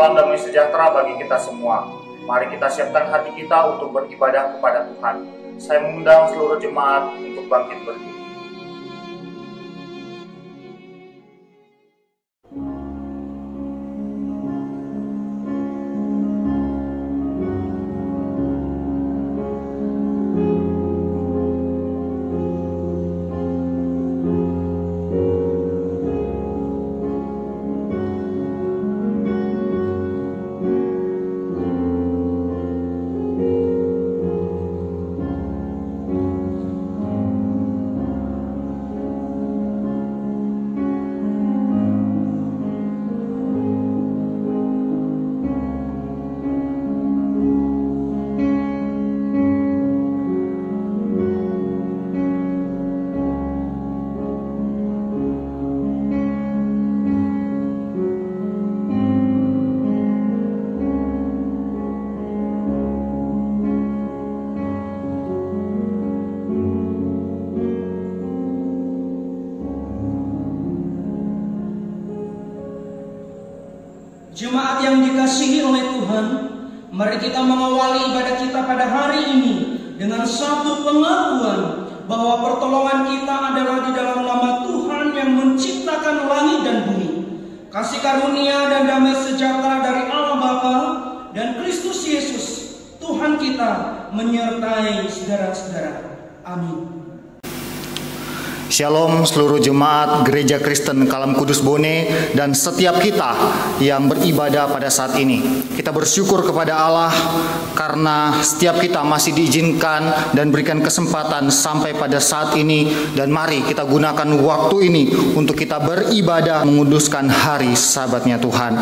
salam damai sejahtera bagi kita semua. Mari kita siapkan hati kita untuk beribadah kepada Tuhan. Saya mengundang seluruh jemaat untuk bangkit berdiri. Jemaat yang dikasihi oleh Tuhan, mari kita mengawali ibadah kita pada hari ini dengan satu pengakuan bahwa pertolongan kita adalah di dalam nama Tuhan yang menciptakan langit dan bumi. Kasih karunia dan damai sejahtera dari Allah Bapa dan Kristus Yesus Tuhan kita menyertai saudara-saudara. Amin. Shalom seluruh jemaat Gereja Kristen Kalam Kudus Bone dan setiap kita yang beribadah pada saat ini. Kita bersyukur kepada Allah karena setiap kita masih diizinkan dan berikan kesempatan sampai pada saat ini. Dan mari kita gunakan waktu ini untuk kita beribadah menguduskan hari Sabatnya Tuhan.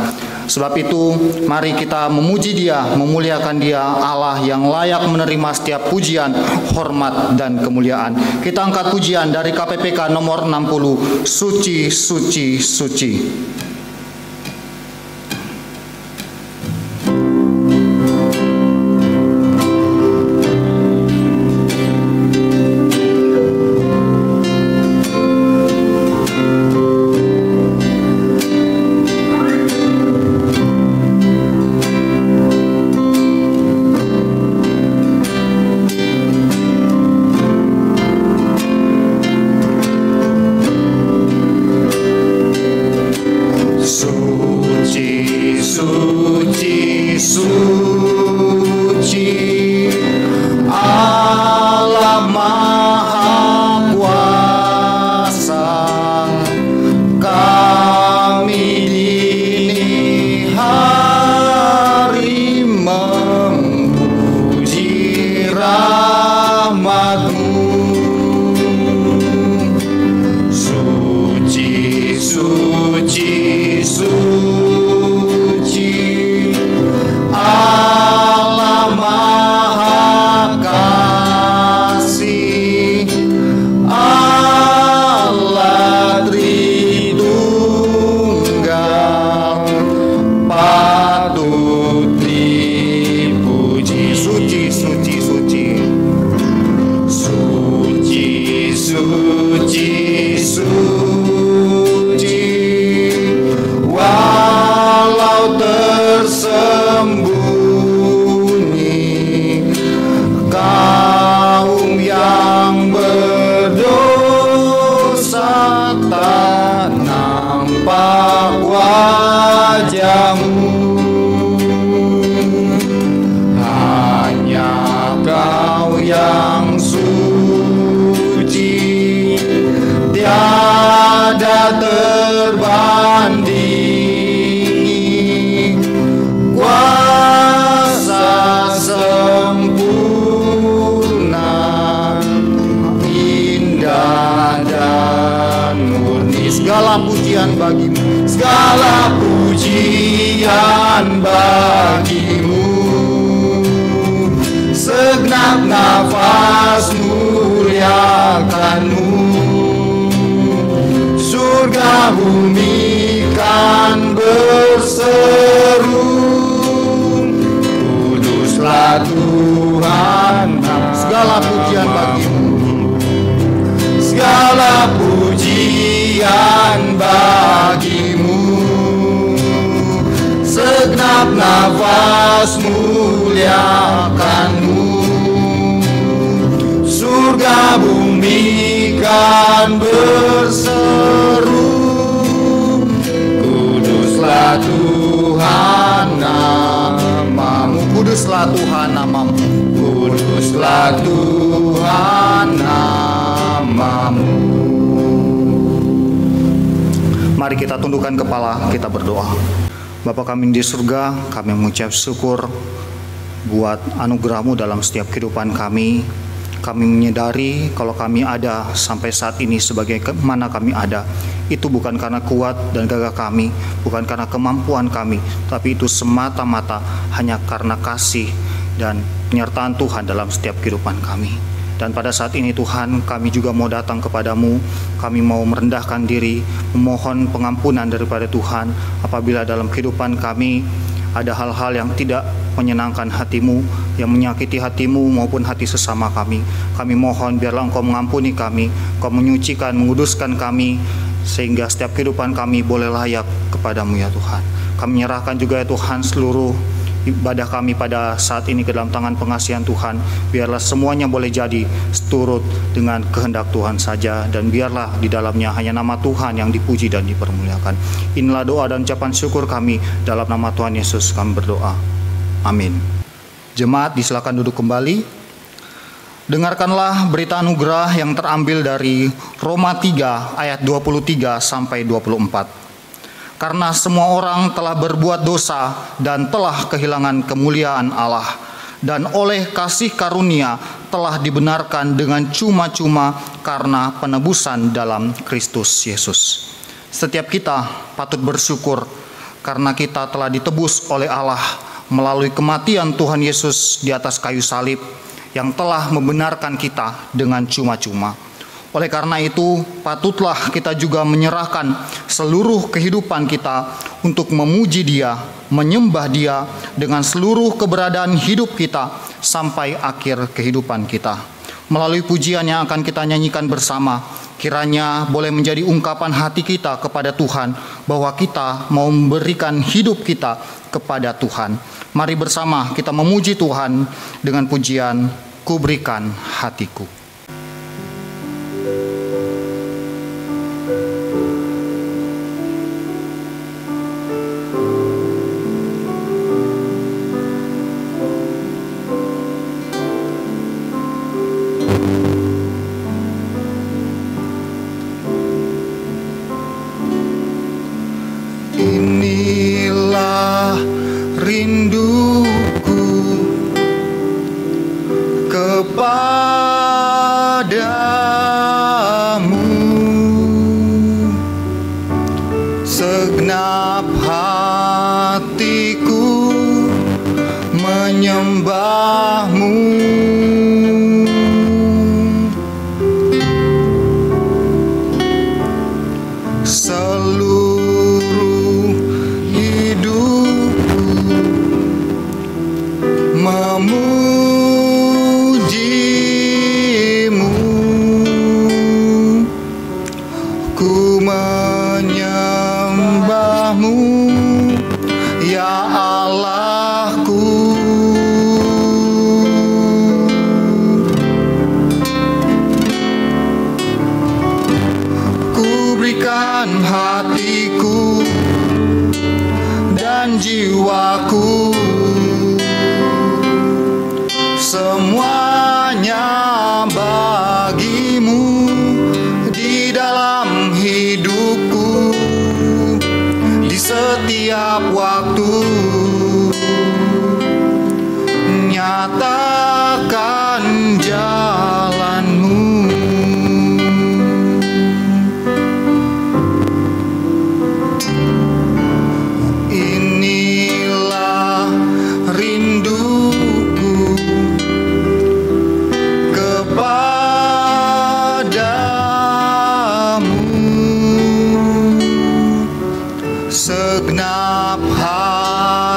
Sebab itu mari kita memuji Dia, memuliakan Dia, Allah yang layak menerima setiap pujian, hormat dan kemuliaan. Kita angkat pujian dari KPPK nomor 60, Suci, Suci, Suci. Segala pujian bagimu, segenap nafas muliakanmu. Surga bumi kan berseru, kuduslah Tuhan. Segala pujian bagimu, segala pujian bagimu, segenap nafas muliakan-Mu. Surga bumi kan berseru, kuduslah Tuhan nama-Mu. Kuduslah Tuhan nama-Mu. Kuduslah Tuhan nama-Mu. Mari kita tundukkan kepala, kita berdoa. Bapa kami di surga, kami mengucap syukur buat anugerah-Mu dalam setiap kehidupan kami. Kami menyadari kalau kami ada sampai saat ini sebagai mana kami ada, itu bukan karena kuat dan gagah kami, bukan karena kemampuan kami, tapi itu semata-mata hanya karena kasih dan penyertaan Tuhan dalam setiap kehidupan kami. Dan pada saat ini Tuhan, kami juga mau datang kepadamu, kami mau merendahkan diri, memohon pengampunan daripada Tuhan apabila dalam kehidupan kami ada hal-hal yang tidak menyenangkan hati-Mu, yang menyakiti hati-Mu maupun hati sesama kami. Kami mohon biarlah Engkau mengampuni kami, Engkau menyucikan, menguduskan kami, sehingga setiap kehidupan kami boleh layak kepadamu ya Tuhan. Kami menyerahkan juga ya Tuhan seluruh ibadah kami pada saat ini ke dalam tangan pengasihan Tuhan. Biarlah semuanya boleh jadi seturut dengan kehendak Tuhan saja, dan biarlah di dalamnya hanya nama Tuhan yang dipuji dan dipermuliakan. Inilah doa dan ucapan syukur kami, dalam nama Tuhan Yesus kami berdoa. Amin. Jemaat disilakan duduk kembali. Dengarkanlah berita anugerah yang terambil dari Roma 3 ayat 23 sampai 24. Karena semua orang telah berbuat dosa dan telah kehilangan kemuliaan Allah, dan oleh kasih karunia telah dibenarkan dengan cuma-cuma karena penebusan dalam Kristus Yesus. Setiap kita patut bersyukur karena kita telah ditebus oleh Allah melalui kematian Tuhan Yesus di atas kayu salib yang telah membenarkan kita dengan cuma-cuma. Oleh karena itu, patutlah kita juga menyerahkan seluruh kehidupan kita untuk memuji Dia, menyembah Dia dengan seluruh keberadaan hidup kita sampai akhir kehidupan kita. Melalui pujian yang akan kita nyanyikan bersama, kiranya boleh menjadi ungkapan hati kita kepada Tuhan bahwa kita mau memberikan hidup kita kepada Tuhan. Mari bersama kita memuji Tuhan dengan pujian "Ku Berikan Hatiku". Inilah rinduku kepadamu, segenap hatiku menyembahmu. Seluruh hidupku memujimu, ku menyembahmu ya Allahku. Ku berikan hatiku dan jiwaku, semuanya bagimu di dalam hidupku, di setiap waktu. Nyatakan jalanmu. Inilah rinduku kepadamu, segenap hati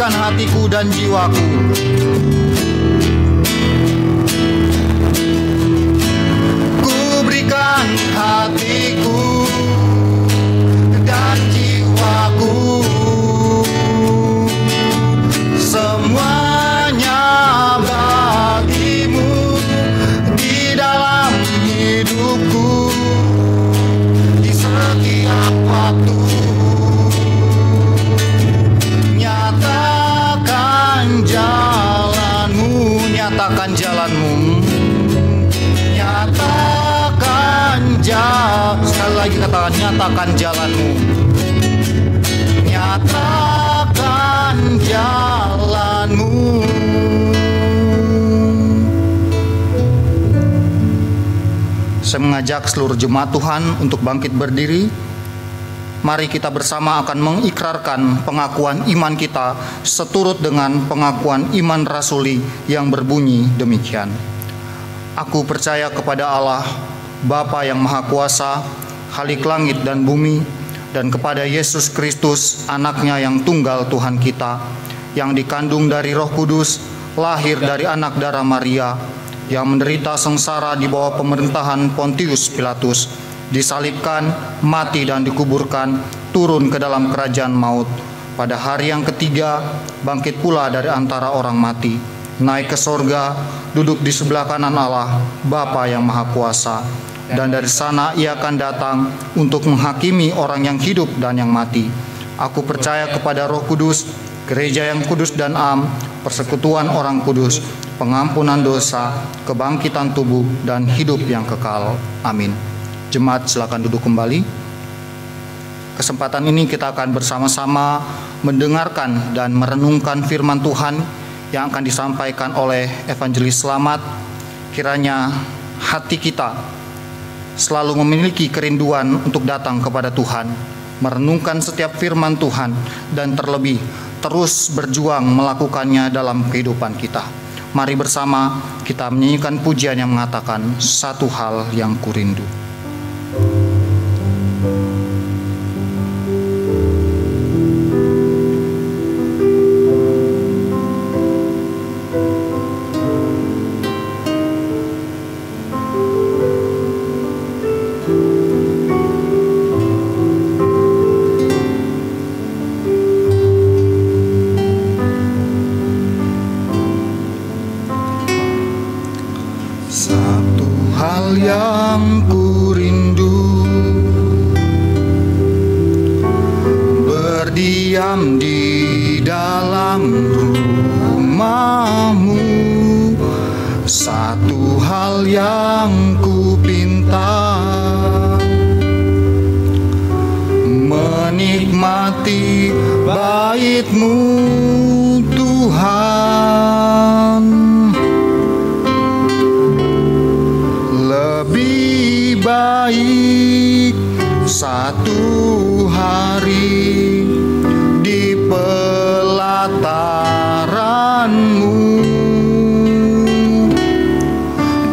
berikan hatiku dan jiwaku. Ku berikan hatiku dan jiwaku, semuanya bagimu di dalam hidupku, di setiap waktu. Nyatakan jalanmu, nyatakan jalanmu, nyatakan sekali lagi katakan, nyatakan jalanmu, nyatakan jalanmu. Saya mengajak seluruh jemaat Tuhan untuk bangkit berdiri. Mari kita bersama akan mengikrarkan pengakuan iman kita seturut dengan pengakuan iman rasuli yang berbunyi demikian. Aku percaya kepada Allah, Bapa yang Maha Kuasa, Khalik langit dan bumi, dan kepada Yesus Kristus, anaknya yang tunggal Tuhan kita, yang dikandung dari Roh Kudus, lahir dari anak darah Maria, yang menderita sengsara di bawah pemerintahan Pontius Pilatus, disalibkan, mati dan dikuburkan, turun ke dalam kerajaan maut. Pada hari yang ketiga, bangkit pula dari antara orang mati, naik ke sorga, duduk di sebelah kanan Allah, Bapa yang Maha Kuasa. Dan dari sana ia akan datang untuk menghakimi orang yang hidup dan yang mati. Aku percaya kepada Roh Kudus, gereja yang kudus dan am, persekutuan orang kudus, pengampunan dosa, kebangkitan tubuh, dan hidup yang kekal. Amin. Jemaat silakan duduk kembali. Kesempatan ini kita akan bersama-sama mendengarkan dan merenungkan firman Tuhan yang akan disampaikan oleh Evangelis Slamet. Kiranya hati kita selalu memiliki kerinduan untuk datang kepada Tuhan, merenungkan setiap firman Tuhan, dan terlebih terus berjuang melakukannya dalam kehidupan kita. Mari bersama kita menyanyikan pujian yang mengatakan, satu hal yang kurindu. Yang kurindu, berdiam di dalam rumahmu. Satu hal yang kupinta, menikmati bait-Mu Tuhan. Lebih baik satu hari di pelataran-Mu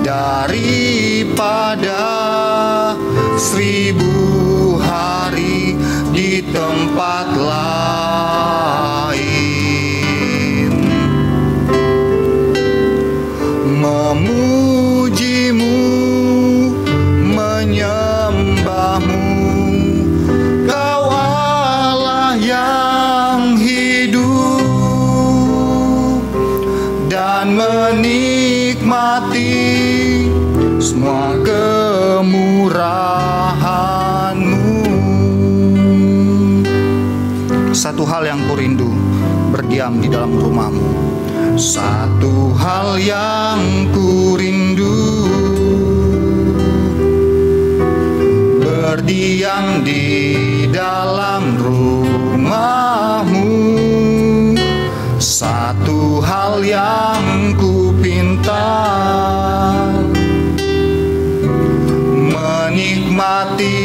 daripada 1000 hari di tempat lain. Memuji-Mu, menyembah-Mu, Kau Allah yang hidup, dan menikmati semua kemurahan-Mu. Satu hal yang kurindu, berdiam di dalam rumah-Mu. Satu hal yang kurindu, berdiam di dalam rumah-Mu. Satu hal yang kupinta, menikmati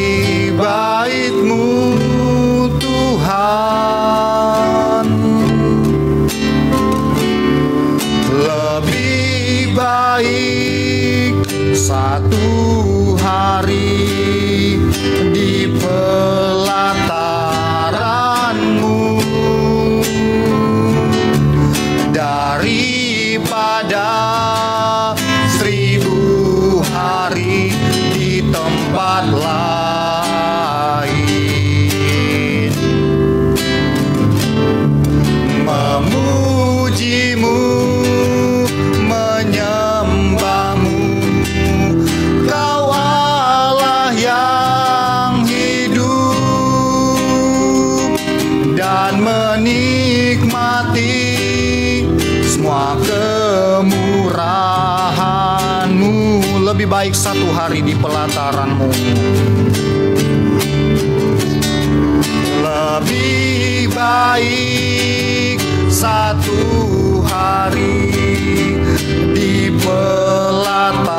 bait-Mu Tuhan. Lebih baik satu hari di pelataran-Mu lain, memujimu, menyembahmu, Kau Allah yang hidup, dan menikmati semua kemurahan-Mu. Lebih baik satu hari di pelataran-Mu, lebih baik satu hari di pelataran-Mu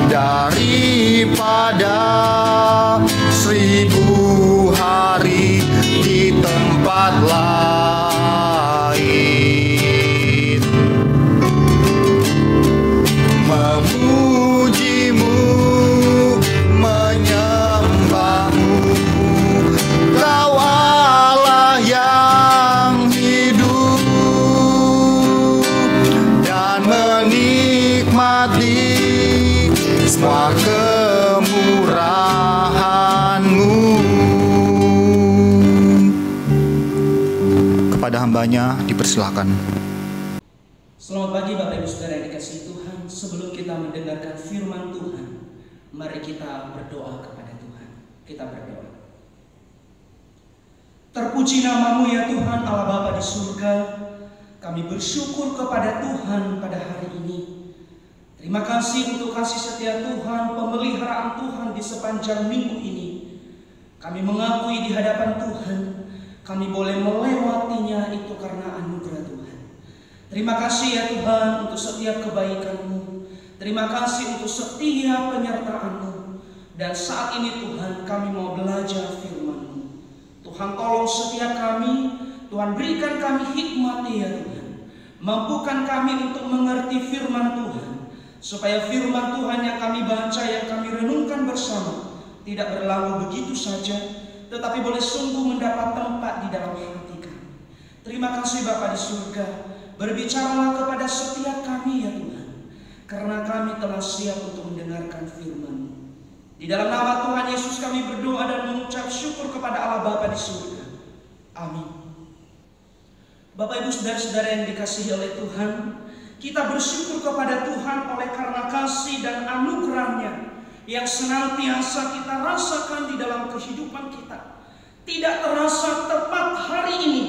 daripada 1000 hari di tempat lain. Memujimu, menyembahmu, Kau Allah yang hidup, dan menikmati semua kemurahan-Mu. Kepada hambanya dipersilahkan. Selamat pagi Bapak Ibu Saudara yang dikasihi Tuhan. Sebelum kita mendengarkan firman Tuhan, mari kita berdoa kepada Tuhan. Kita berdoa. Terpuji nama-Mu ya Tuhan Allah Bapa di surga. Kami bersyukur kepada Tuhan pada hari ini. Terima kasih untuk kasih setia Tuhan, pemeliharaan Tuhan di sepanjang minggu ini. Kami mengakui di hadapan Tuhan, kami boleh melewatinya itu karena anugerah Tuhan. Terima kasih ya Tuhan untuk setiap kebaikan-Mu. Terima kasih untuk setiap penyertaan-Mu. Dan saat ini Tuhan, kami mau belajar firman-Mu. Tuhan tolong setiap kami, Tuhan berikan kami hikmat ya Tuhan. Mampukan kami untuk mengerti firman Tuhan, supaya firman Tuhan yang kami baca, yang kami renungkan bersama, tidak berlalu begitu saja, tetapi boleh sungguh mendapat tempat di dalam hati kami. Terima kasih Bapa di surga. Berbicaralah kepada setiap kami ya Tuhan, karena kami telah siap untuk mendengarkan firman-Mu. Di dalam nama Tuhan Yesus kami berdoa dan mengucap syukur kepada Allah Bapa di surga. Amin. Bapak Ibu Saudara-saudara yang dikasihi oleh Tuhan, kita bersyukur kepada Tuhan oleh karena kasih dan anugerah-Nya yang senantiasa kita rasakan di dalam kehidupan kita. Tidak terasa tepat hari ini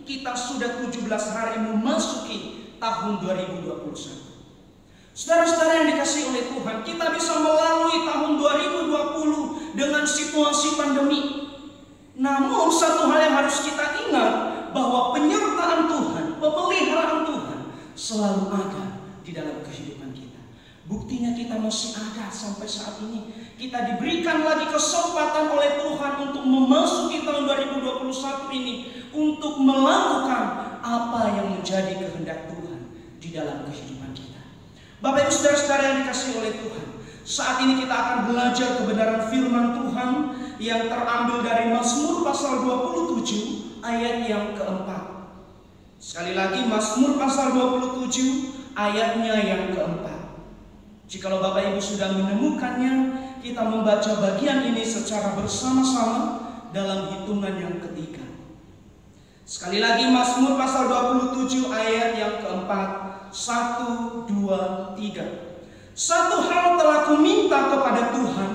kita sudah 17 hari memasuki tahun 2021. Saudara-saudara yang dikasihi oleh Tuhan, kita bisa melalui tahun 2020 dengan situasi pandemi. Namun satu hal yang harus kita ingat, bahwa penyertaan Tuhan, pemeliharaan Tuhan selalu ada di dalam kehidupan kita. Buktinya kita masih ada sampai saat ini. Kita diberikan lagi kesempatan oleh Tuhan untuk memasuki tahun 2021 ini, untuk melakukan apa yang menjadi kehendak Tuhan di dalam kehidupan kita. Bapak Ibu Saudara-saudara yang dikasihi oleh Tuhan, saat ini kita akan belajar kebenaran firman Tuhan yang terambil dari Mazmur pasal 27 ayat yang keempat. Sekali lagi, Mazmur pasal 27 ayatnya yang keempat. Jikalau Bapak Ibu sudah menemukannya, kita membaca bagian ini secara bersama-sama dalam hitungan yang ketiga. Sekali lagi, Mazmur pasal 27 ayat yang keempat. 1, 2, 3. Satu hal telah kuminta kepada Tuhan,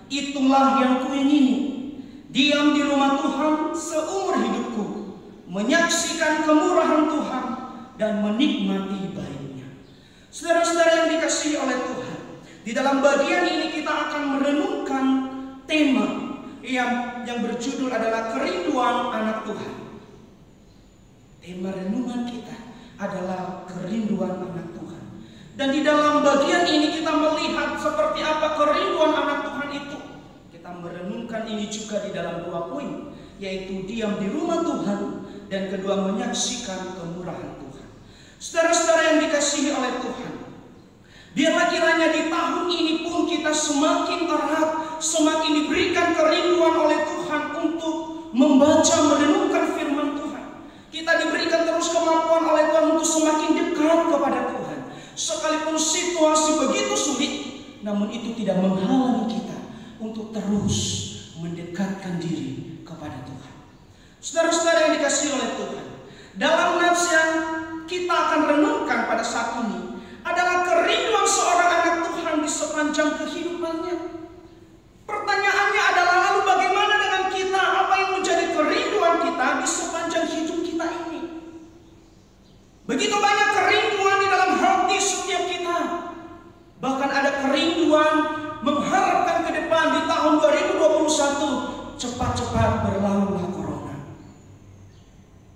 itulah yang kuingini, diam di rumah Tuhan seumur hidupku, menyaksikan kemurahan Tuhan dan menikmati baiknya. Saudara-saudara yang dikasihi oleh Tuhan, di dalam bagian ini kita akan merenungkan tema yang berjudul adalah kerinduan anak Tuhan. Tema renungan kita adalah kerinduan anak Tuhan. Dan di dalam bagian ini kita melihat seperti apa kerinduan anak Tuhan itu. Kita merenungkan ini juga di dalam 2 poin, yaitu diam di rumah Tuhan dan kedua menyaksikan kemurahan Tuhan. Saudara-saudara yang dikasihi oleh Tuhan, biarlah kiranya di tahun ini pun kita semakin erat, semakin diberikan kerinduan oleh Tuhan untuk membaca, merenungkan firman Tuhan. Kita diberikan terus kemampuan oleh Tuhan untuk semakin dekat kepada Tuhan. Sekalipun situasi begitu sulit, namun itu tidak menghalangi kita untuk terus mendekatkan diri kepada Tuhan. Saudara-saudara yang dikasihi oleh Tuhan, dalam nats yang kita akan renungkan pada saat ini adalah kerinduan seorang anak Tuhan di sepanjang kehidupannya. Pertanyaannya adalah, lalu bagaimana dengan kita? Apa yang menjadi kerinduan kita di sepanjang hidup kita ini? Begitu banyak kerinduan di dalam hati setiap kita. Bahkan ada kerinduan mengharapkan ke depan di tahun 2021 cepat-cepat berlalulah corona.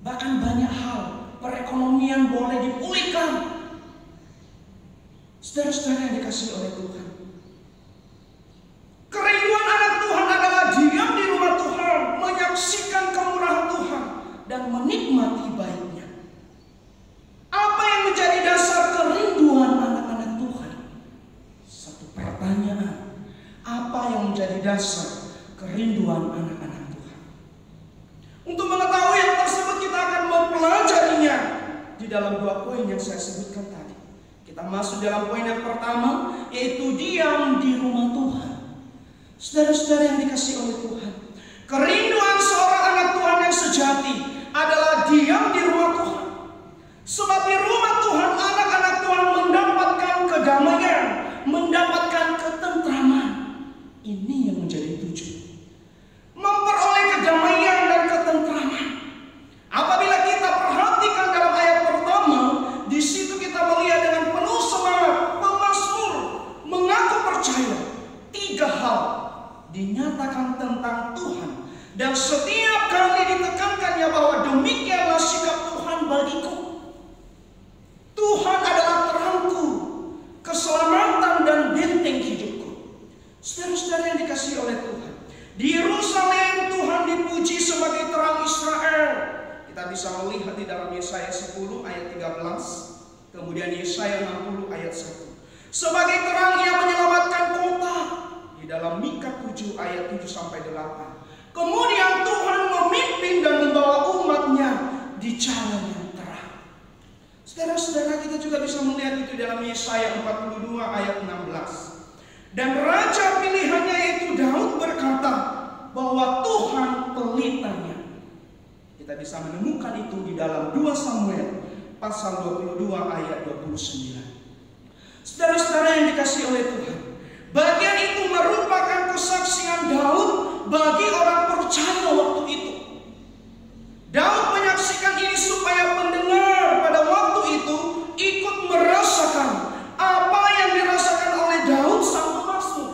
Bahkan banyak hal, perekonomian boleh dipulihkan. Saudara-saudara yang dikasihi oleh Tuhan, kerinduan anak Tuhan adalah diam di rumah Tuhan, menyaksikan kemurahan Tuhan, dan menikmati baiknya. Apa yang menjadi dasar kerinduan anak-anak Tuhan? Satu pertanyaan, apa yang menjadi dasar kerinduan anak-anak Tuhan? Untuk mengetahui yang tersebut, kita akan mempelajarinya di dalam 2 poin yang saya sebutkan tadi. Kita masuk dalam poin yang pertama, yaitu diam di rumah Tuhan. Saudara-saudara yang dikasihi oleh Tuhan, kerinduan seorang anak Tuhan yang sejati adalah diam di rumah Tuhan. Sebab di rumah Tuhan, anak-anak Tuhan mendapatkan kedamaian, mendapatkan ketentraman. Ini yang menjadi tujuan, memperoleh kedamaian dan ketentraman. Apabila kita perhatikan dalam ayat pertama, di situ kita melihat dengan penuh semangat pemazmur mengaku percaya 3 hal dinyatakan tentang Tuhan, dan setiap kali ditekankannya bahwa demikianlah sikap Tuhan bagiku. Tuhan adalah terangku, keselamatan dan benteng hidupku. Saudara-saudara yang dikasihi oleh Tuhan, di Yerusalem Tuhan dipuji sebagai terang Israel. Kita bisa melihat di dalam Yesaya 10 ayat 13, kemudian Yesaya 60 ayat 1. Sebagai terang Ia menyelamatkan kota, di dalam Mika 7 ayat 7-8. Kemudian Tuhan memimpin dan membawa umatnya di jalan yang terang. Saudara-saudara, kita juga bisa melihat itu dalam Yesaya 42 ayat 16. Dan raja pilihannya yaitu Daud berkata bahwa Tuhan pelitanya. Kita bisa menemukan itu di dalam 2 Samuel pasal 22 ayat 29. Saudara-saudara yang dikasihi oleh Tuhan, bagian itu merupakan kesaksian Daud bagi orang percaya waktu itu. Daud menyaksikan ini supaya pendengar pada waktu itu ikut merasakan apa yang dirasakan oleh Daud sang pemazmur.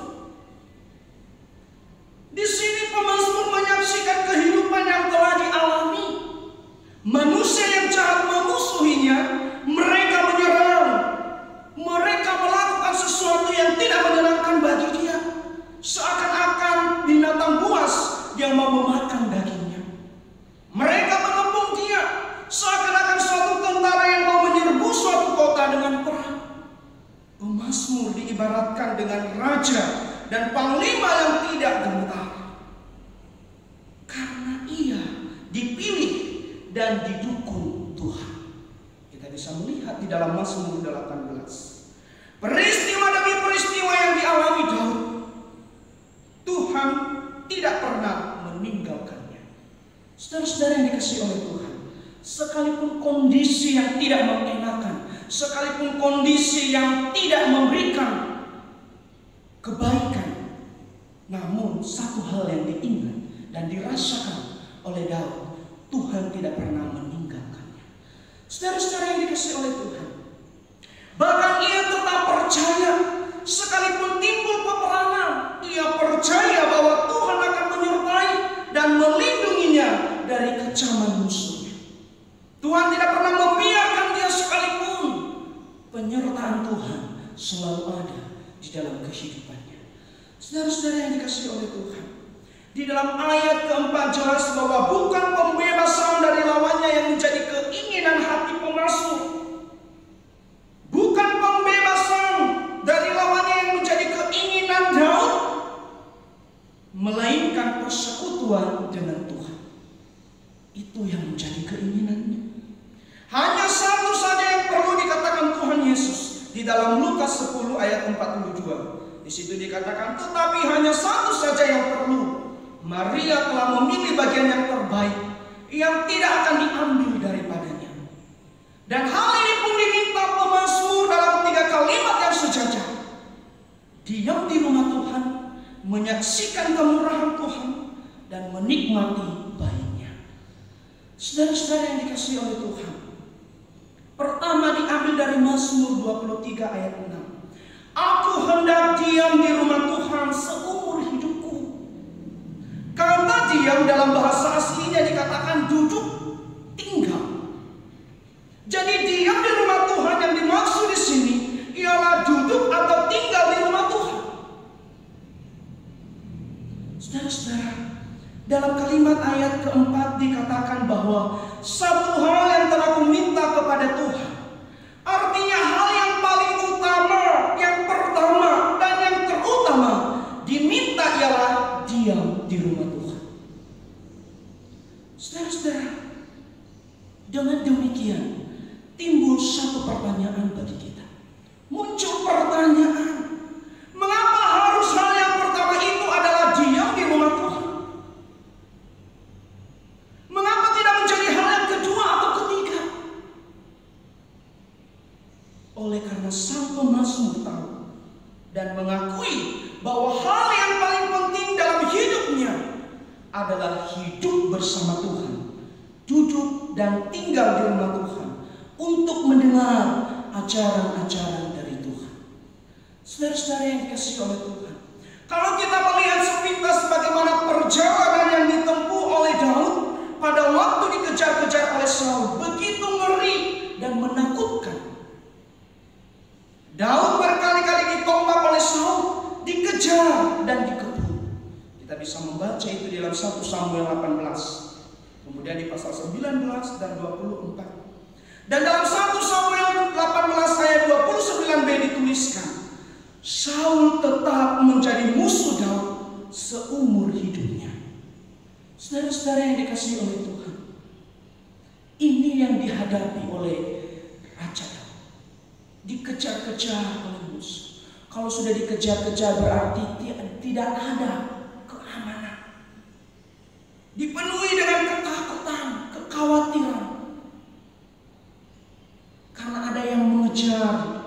Di sini pemazmur menyaksikan kehidupan yang telah dialami. Manusia yang jahat memusuhinya, mereka menyerang, mereka melakukan sesuatu yang tidak menyenangkan bagi dia, seakan-akan binatang buas yang mau memakan dagingnya. Mereka mengepung dia, seakan-akan suatu tentara yang mau menyerbu suatu kota dengan perang. Pemazmur diibaratkan dengan raja dan panglima yang tidak gentar, karena ia dipilih dan didukung Tuhan. Kita bisa melihat di dalam Mazmur 18. Peristiwa demi peristiwa yang dialami Daud, Tuhan tidak pernah meninggalkannya. Saudara-saudara yang dikasihi oleh Tuhan, sekalipun kondisi yang tidak mengenakan, sekalipun kondisi yang tidak memberikan kebaikan, namun satu hal yang diingat dan dirasakan oleh Daud, Tuhan tidak pernah meninggalkannya. Saudara-saudara yang dikasihi oleh Tuhan, bahkan ia tetap percaya sekalipun timbul peperangan, ia percaya bahwa Tuhan akan menyertai dan melindunginya dari kecaman musuhnya. Tuhan tidak pernah membiarkan dia sekalipun. Penyertaan Tuhan selalu ada di dalam kehidupannya. Saudara-saudara yang dikasihi oleh Tuhan, di dalam ayat keempat jelas bahwa bukan pembebasan dari lawannya yang menjadi keinginan hati pemazmur. Bukan pembebasan dari lawannya yang menjadi keinginan Daud, melainkan persekutuan dengan Tuhan. Itu yang menjadi keinginannya. Hanya satu saja yang perlu dikatakan Tuhan Yesus di di dalam Lukas 10 ayat 42. Di situ dikatakan, tetapi hanya satu saja yang perlu. Maria telah memilih bagian yang terbaik, yang tidak akan diambil daripadanya. Dan hal ini pun diminta pemazmur dalam 3 kalimat yang sejajar. Diam di rumah Tuhan, menyaksikan kemurahan Tuhan, dan menikmati baiknya. Saudara-saudara yang dikasihi oleh Tuhan, pertama diambil dari Mazmur 23 ayat 6. Aku hendak diam di rumah Tuhan seumur hidupku. Kata diam dalam bahasa aslinya dikatakan duduk, tinggal. Jadi diam di rumah Tuhan yang dimaksud di sini ialah duduk atau tinggal di rumah Tuhan. Saudara-saudara, dalam kalimat ayat keempat dikatakan bahwa satu hal yang telah kuminta kepada Tuhan. Artinya hal yang paling utama, yang pertama dan yang terutama diminta ialah diam di rumah Tuhan. Saudara-saudara, dengan demikian timbul satu pertanyaan bagi kita. Muncul pertanyaan, mengapa harus hal yang pertama itu adalah diam di rumah Tuhan? Mengapa tidak menjadi hal yang kedua atau ketiga? Oleh karena sang pemazmur tahu dan mengakui bahwa hal yang paling penting dalam hidupnya adalah hidup bersama Tuhan, duduk dan tinggal di rumah Tuhan untuk mendengar ajaran-ajaran dari Tuhan. Saudara-saudara yang dikasihi oleh Tuhan, kalau kita melihat sepintas bagaimana perjalanan yang ditempuh oleh Daud pada waktu dikejar-kejar oleh Saul, begitu ngeri dan menakutkan. Daud berkali-kali ditombak oleh Saul, dikejar dan dikepung. Kita bisa membaca itu di dalam 1 Samuel 18, kemudian di pasal 19 dan 24. Dan dalam 1 Samuel 18 ayat 29b dituliskan, Saul tetap menjadi musuh Daud seumur hidupnya. Saudara-saudara yang dikasihi oleh Tuhan, ini yang dihadapi oleh Raja Daud. Dikejar-kejar oleh musuh. Kalau sudah dikejar-kejar berarti tidak ada keamanan. Dipenuhi dengan ketakutan, kekhawatiran. Karena ada yang mengejar.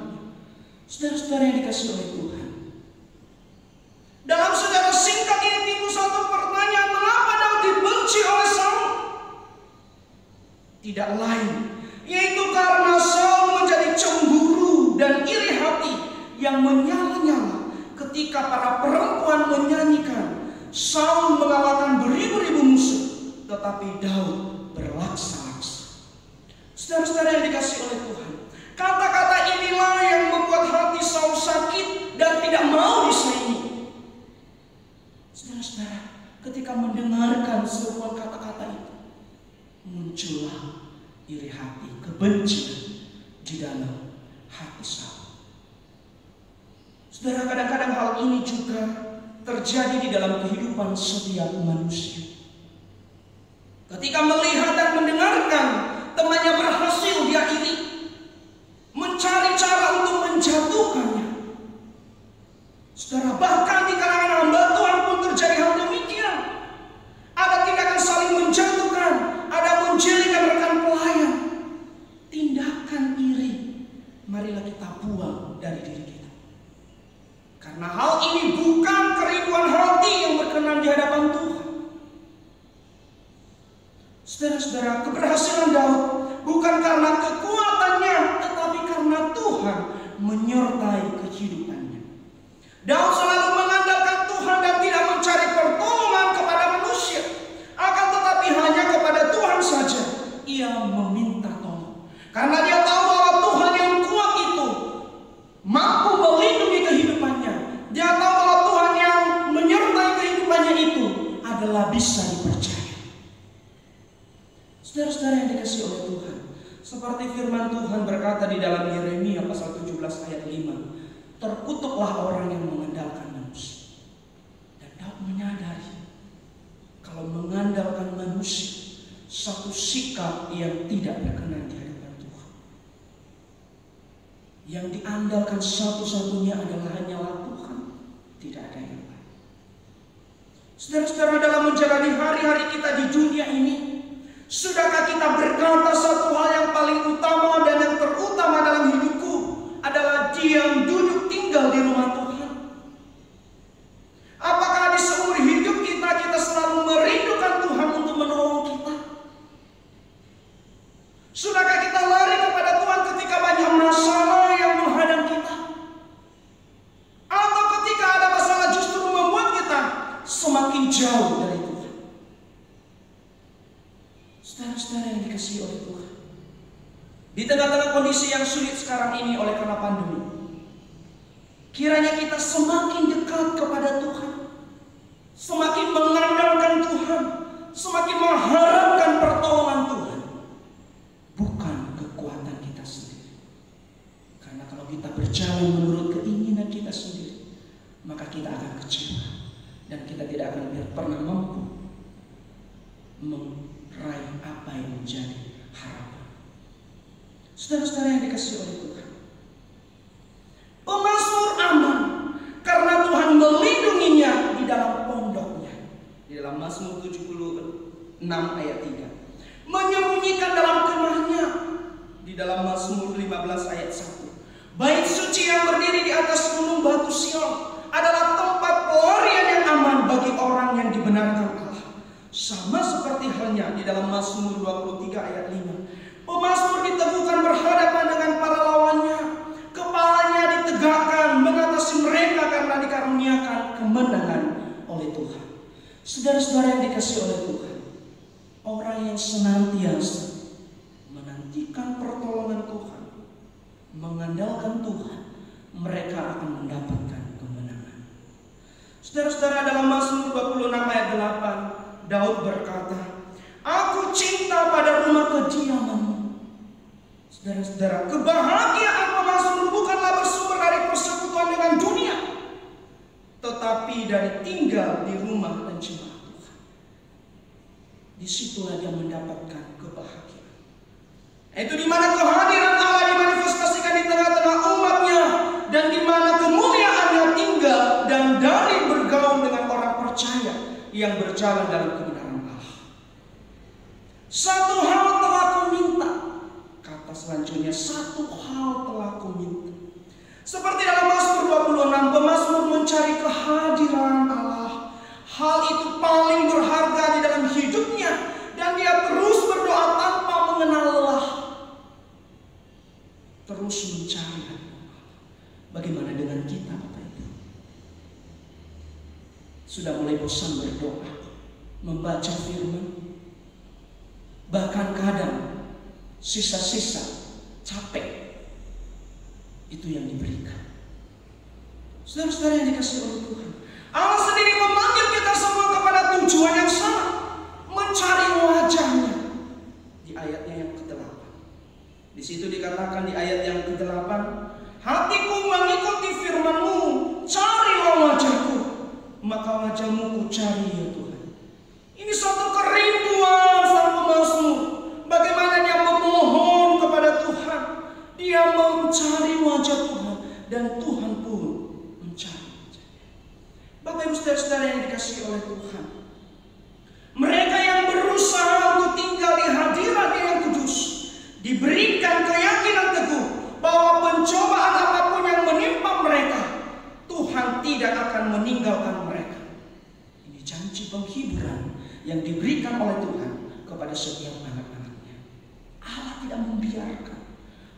Saudara-saudara yang dikasihi oleh Tuhan, dalam sejarah singkat ini timbul satu pertanyaan, mengapa Daud dibenci oleh Saul? Tidak lain, yaitu karena Saul menjadi cemburu dan iri hati yang menyala-nyala ketika para perempuan menyanyikan Saul mengalahkan beribu-ribu musuh, tetapi Daud berlaksa-laksa. Saudara-saudara yang dikasihi oleh Tuhan, kata-kata inilah yang membuat hati Saul sakit dan tidak mau disaingi. Saudara-saudara, ketika mendengarkan seruan kata-kata itu, muncullah iri hati, kebencian di dalam hati Saul. Saudara, kadang-kadang hal ini juga terjadi di dalam kehidupan setiap manusia. Ketika melihat dan mendengarkan temannya berhasil, dia iri, mencari cara untuk menjatuhkannya. Saudara, bahkan di kalangan hamba Tuhan pun terjadi hal demikian. Ada tindakan saling menjatuhkan, ada menjelikan rekan pelayan. Tindakan iri, marilah kita buang dari diri kita. Karena hal ini bukan kerinduan hati yang berkenan di hadapan Tuhan. Saudara-saudara, keberhasilan Daud bukan karena kekuatannya, tetapi karena Tuhan menyertai kehidupannya. Daud selalu mengandalkan Tuhan dan tidak mencari pertolongan kepada manusia, akan tetapi hanya kepada Tuhan saja ia meminta tolong. Karena dia tahu bahwa Tuhan yang kuat itu mampu melindungi kehidupannya. Dia tahu bahwa Tuhan yang menyertai kehidupannya itu adalah bisa dipercaya. Saudara-saudara yang dikasihi oleh Tuhan, seperti firman Tuhan berkata di dalam Yeremia pasal 17 ayat 5, terkutuklah orang yang mengandalkan manusia. Dan Daud menyadari kalau mengandalkan manusia satu sikap yang tidak berkenan di hadapan Tuhan. Yang diandalkan satu-satunya adalah hanyalah Tuhan, tidak ada yang lain. Saudara-saudara, dalam menjalani hari-hari kita di dunia ini, sudahkah kita berkata satu hal yang paling utama dan yang terutama dalam hidupku adalah diam, duduk, tinggal di rumah Tuhan? Apakah di seumur hidup kita selalu merindukan Tuhan untuk menolong kita? Sudahkah kita lari kepada Tuhan ketika banyak masalah yang menghadang kita? Atau ketika ada masalah justru membuat kita semakin jauh dari Tuhan? Saudara-saudara yang dikasihi oleh Tuhan, di tengah-tengah kondisi yang sulit sekarang ini oleh karena pandemi, kiranya kita semakin dekat kepada Tuhan, semakin mengandalkan Tuhan, semakin mengharapkan pertolongan Tuhan, bukan kekuatan kita sendiri. Karena kalau kita berjalan menurut keinginan kita sendiri, maka kita akan kecewa dan kita tidak akan pernah mampu meraih apa yang menjadi harapan. Saudara-saudara yang dikasihi oleh Tuhan, pemazmur aman karena Tuhan melindunginya di dalam pondoknya. Di dalam Mazmur 76 ayat 3, menyembunyikan dalam kemahnya. Di dalam Mazmur 15 ayat 1, bait suci yang berdiri di atas gunung batu Sion adalah tempat pelarian yang aman bagi orang yang dibenarkan Allah. Sama seperti halnya di dalam Mazmur 23 ayat 5, pemazmur diteguhkan berhadapan dengan para lawannya, kepalanya ditegakkan mengatasi mereka karena dikaruniakan kemenangan oleh Tuhan. Saudara-saudara yang dikasihi oleh Tuhan, orang yang senantiasa menantikan pertolongan Tuhan, mengandalkan Tuhan, mereka akan mendapatkan kemenangan. Saudara-saudara, dalam Mazmur 26 ayat 8, Daud berkata, aku cinta pada rumah kediaman-Mu. Saudara-saudara, kebahagiaan pemazmur bukanlah bersumber dari persekutuan dengan dunia, tetapi dari tinggal di rumah dan jemaat Tuhan. Disitulah dia mendapatkan kebahagiaan. Itu di mana kehadiran Allah dimanifestasikan di tengah-tengah umatnya, dan di mana kemuliaannya tinggal dan dari bergaul dengan orang percaya yang berjalan dalam kebenaran Allah. Satu hal telah ku minta, kata selanjutnya, satu hal telah ku minta. Seperti dalam Mazmur 26, pemazmur mencari kehadiran Allah. Hal itu paling berharga di dalam hidupnya, dan dia terus berdoa tanpa mengenal lelah. Terus mencari Allah. Bagaimana dengan kita, Bapak Ibu? Sudah mulai bosan berdoa, membaca firman, bahkan kadang sisa-sisa capek itu yang diberikan. Saudara-saudara yang dikasihi oleh Tuhan, Allah sendiri memanggil kita semua kepada tujuan yang sama, mencari wajahnya. Di ayatnya yang ke-8, di situ dikatakan di ayat yang ke-8, hatiku mengikuti firman-Mu, carilah wajah-Ku, maka wajah-Mu ku cari ya Tuhan. Ini suatu kerinduan sang pemazmur. Bagaimana dia memohon kepada Tuhan, dia mencari wajah Tuhan, dan Tuhan pun mencari wajahnya. Bapak Ibu saudara-saudara yang dikasihi oleh Tuhan, mereka yang berusaha untuk tinggal di hadirat-Nya yang kudus diberikan keyakinan teguh bahwa pencobaan apapun yang menimpa mereka, Tuhan tidak akan meninggalkan mereka. Ini janji penghiburan yang diberikan oleh Tuhan kepada setiap anak-anaknya. Allah tidak membiarkan,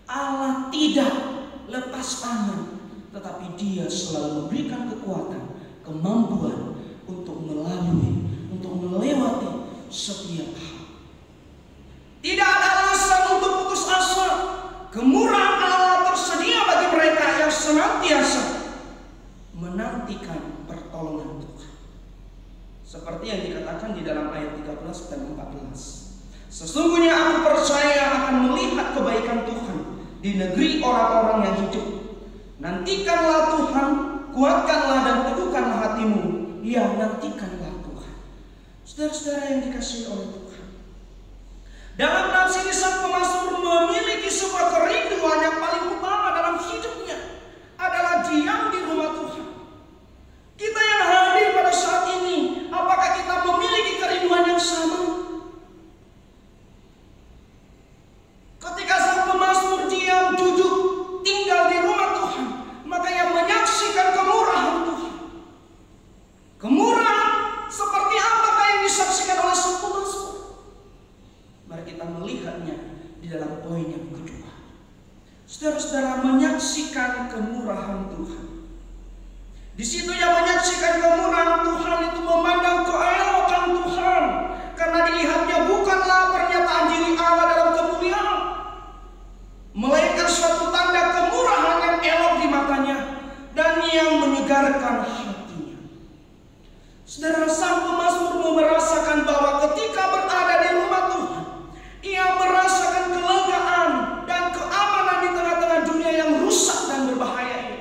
Allah tidak lepas tangan, tetapi Dia selalu memberikan kekuatan, kemampuan untuk melalui, untuk melewati setiap hal. Tidak ada alasan untuk putus asa. Kemurahan Allah tersedia bagi mereka yang senantiasa menantikan pertolongan Tuhan. Seperti yang dikatakan di dalam ayat 13 dan 14. Sesungguhnya aku percaya akan melihat kebaikan Tuhan di negeri orang-orang yang hidup. Nantikanlah Tuhan, kuatkanlah dan teguhkanlah hatimu. Ya, nantikanlah Tuhan. Saudara-saudara yang dikasihi oleh Tuhan, dalam nafsi ini sang pemazmur memiliki sebuah kerinduan yang paling utama dalam hidup. diam di rumah Tuhan. Kita yang hadir pada saat ini, apakah kita memiliki kerinduan yang sama? Ketika sang pemazmur diam, duduk, tinggal di rumah Tuhan, maka ia menyaksikan kemurahan Tuhan. Kemurahan seperti apakah yang disaksikan oleh sang pemazmur? Mari kita melihatnya di dalam poin yang kedua. Saudara-saudara, menyaksikan kemurahan Tuhan. Di situ yang menyaksikan kemurahan Tuhan itu memandang keelokan Tuhan, karena dilihatnya bukanlah pernyataan diri Allah dalam kemuliaan, melainkan suatu tanda kemurahan yang elok di matanya dan yang menyegarkan hatinya. Saudara, sang pemazmur merasakan bahwa ketika berada di rumah Tuhan, ia merasakan kelegaan dan keamanan di tengah-tengah dunia yang rusak dan berbahaya ini.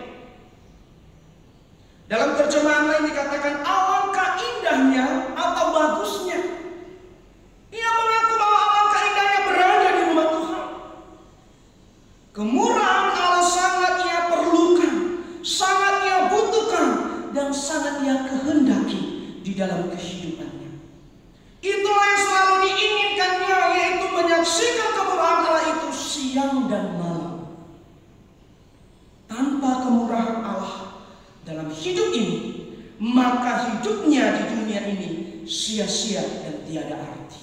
Dalam terjemahan lain dikatakan alangkah indahnya atau bagusnya. Ia mengaku bahwa alangkah indahnya berada di rumah Tuhan. Kemurahan Allah sangat ia perlukan, sangat ia butuhkan, dan sangat ia kehendaki di dalam kehidupannya. Itulah yang selalu diinginkannya, yaitu menyaksikan kemurahan Allah itu siang dan malam. Tanpa kemurahan Allah dalam hidup ini, maka hidupnya di dunia ini sia-sia dan tiada arti.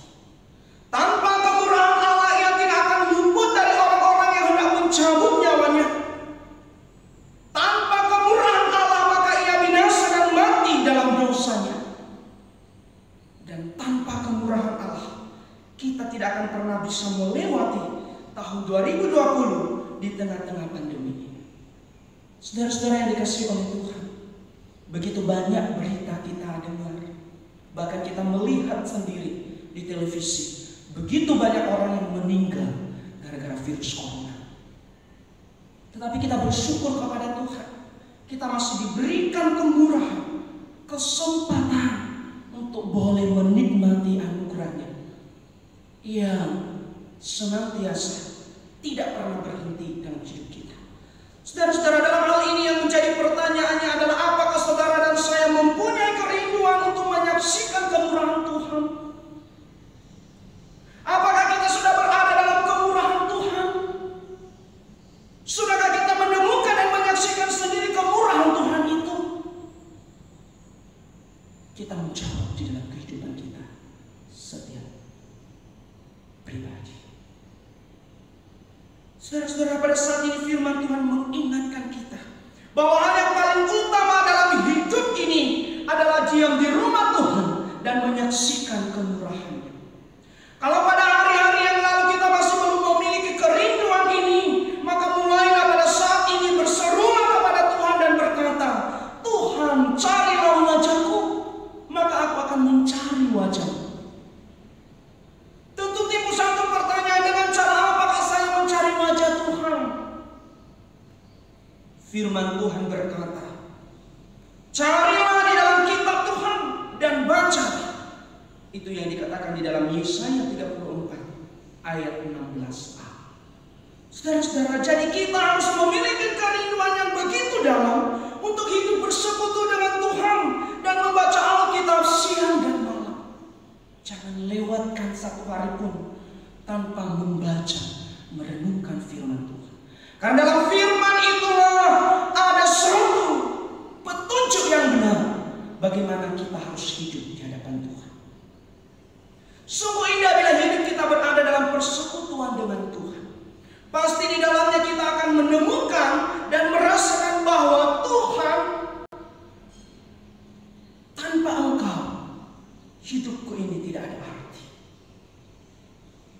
Tanpa kemurahan Allah, ia tidak akan luput dari orang-orang yang hendak mencabut nyawanya. Tanpa kemurahan Allah, maka ia binasa dan mati dalam dosanya. Dan tanpa kemurahan Allah, kita tidak akan pernah bisa melewati tahun 2020 di tengah-tengah pandemi ini. Saudara-saudara yang dikasihi oleh Tuhan, begitu banyak berita kita dengar, bahkan kita melihat sendiri di televisi, begitu banyak orang yang meninggal gara-gara virus corona. Tetapi kita bersyukur kepada Tuhan, kita masih diberikan kemurahan, kesempatan untuk boleh menikmati anugerahnya yang senantiasa tidak pernah berhenti dalam hidup kita. Saudara-saudara, dalam hal ini yang menjadi pertanyaannya adalah, apakah saudara dan saya mempunyai kerinduan untuk menyaksikan kemurahan Tuhan? Apakah kita sudah berada dalam kemurahan Tuhan? Sudahkah kita menemukan dan menyaksikan sendiri kemurahan Tuhan itu? Kita menjawab di dalam kehidupan kita setiap pribadi. Saudara-saudara, pada saat ini firman Tuhan mengingatkan kita bahwa hal yang paling utama dalam hidup ini adalah diam di rumah Tuhan dan menyaksikan kemurahan-Nya. Kalau pada hari-hari yang lalu kita masih belum memiliki kerinduan ini, maka mulailah pada saat ini berserulah kepada Tuhan dan berkata, Tuhan, carilah wajah-Ku, maka aku akan mencari wajah-Mu. Tentu timbul satu pertanyaan, dengan cara apakah saya mencari wajah Tuhan? Firman Tuhan berkata, carilah di dalam kitab Tuhan dan baca. Itu yang dikatakan di dalam Yesaya 34 ayat 16a. Saudara-saudara, jadi kita harus memiliki kerinduan yang begitu dalam untuk hidup bersekutu dengan Tuhan dan membaca Alkitab siang dan malam. Jangan lewatkan satu hari pun tanpa membaca, merenungkan firman Tuhan. Karena dalam firman itulah ada satu petunjuk yang benar bagaimana kita harus hidup di hadapan Tuhan. Sungguh indah bila hidup kita berada dalam persekutuan dengan Tuhan. Pasti di dalamnya kita akan menemukan dan merasakan bahwa Tuhan, tanpa Engkau hidupku ini tidak ada arti.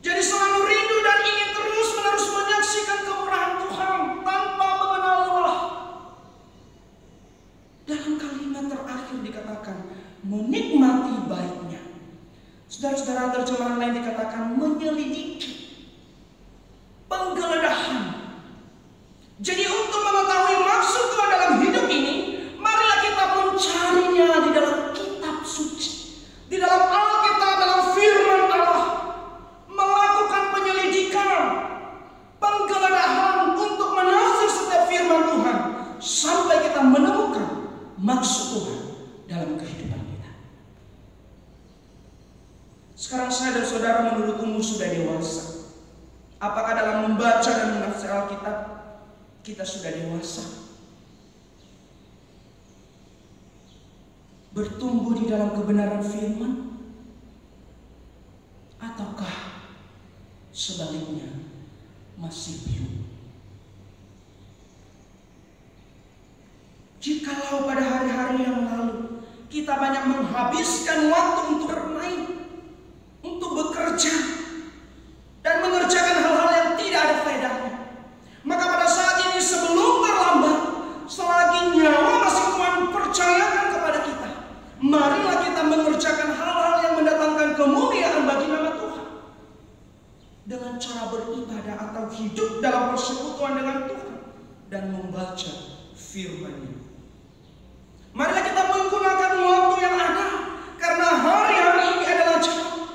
Jadi selalu rindu dan ingin terus-menerus menyaksikan kemurahan Tuhan tanpa mengenal lelah. Dalam kalimat terakhir dikatakan menikmati baiknya. Saudara-saudara, terjemahan lain dikatakan menyelidiki, penggeledahan. Jadi untuk mengetahui maksud Tuhan dalam hidup ini, marilah kita mencarinya di dalam kitab suci, di dalam Alkitab, dalam firman Allah, melakukan penyelidikan, penggeledahan untuk menafsir setiap firman Tuhan sampai maksud Tuhan dalam kehidupan kita. Sekarang saya dan saudara menurut umur sudah dewasa. Apakah dalam membaca dan menafsir Alkitab kita sudah dewasa? Bertumbuh di dalam kebenaran firman? Ataukah sebaliknya masih bingung? Jikalau pada hari-hari yang lalu kita banyak menghabiskan waktu untuk bermain, untuk bekerja, dan mengerjakan hal-hal yang tidak ada faedahnya, maka pada saat ini sebelum terlambat, selagi nyawa masih Tuhan percayakan kepada kita, marilah kita mengerjakan hal-hal yang mendatangkan kemuliaan bagi nama Tuhan. Dengan cara beribadah atau hidup dalam persekutuan dengan Tuhan dan membaca firman-Nya. Marilah kita menggunakan waktu yang ada, karena hari-hari ini adalah jahat.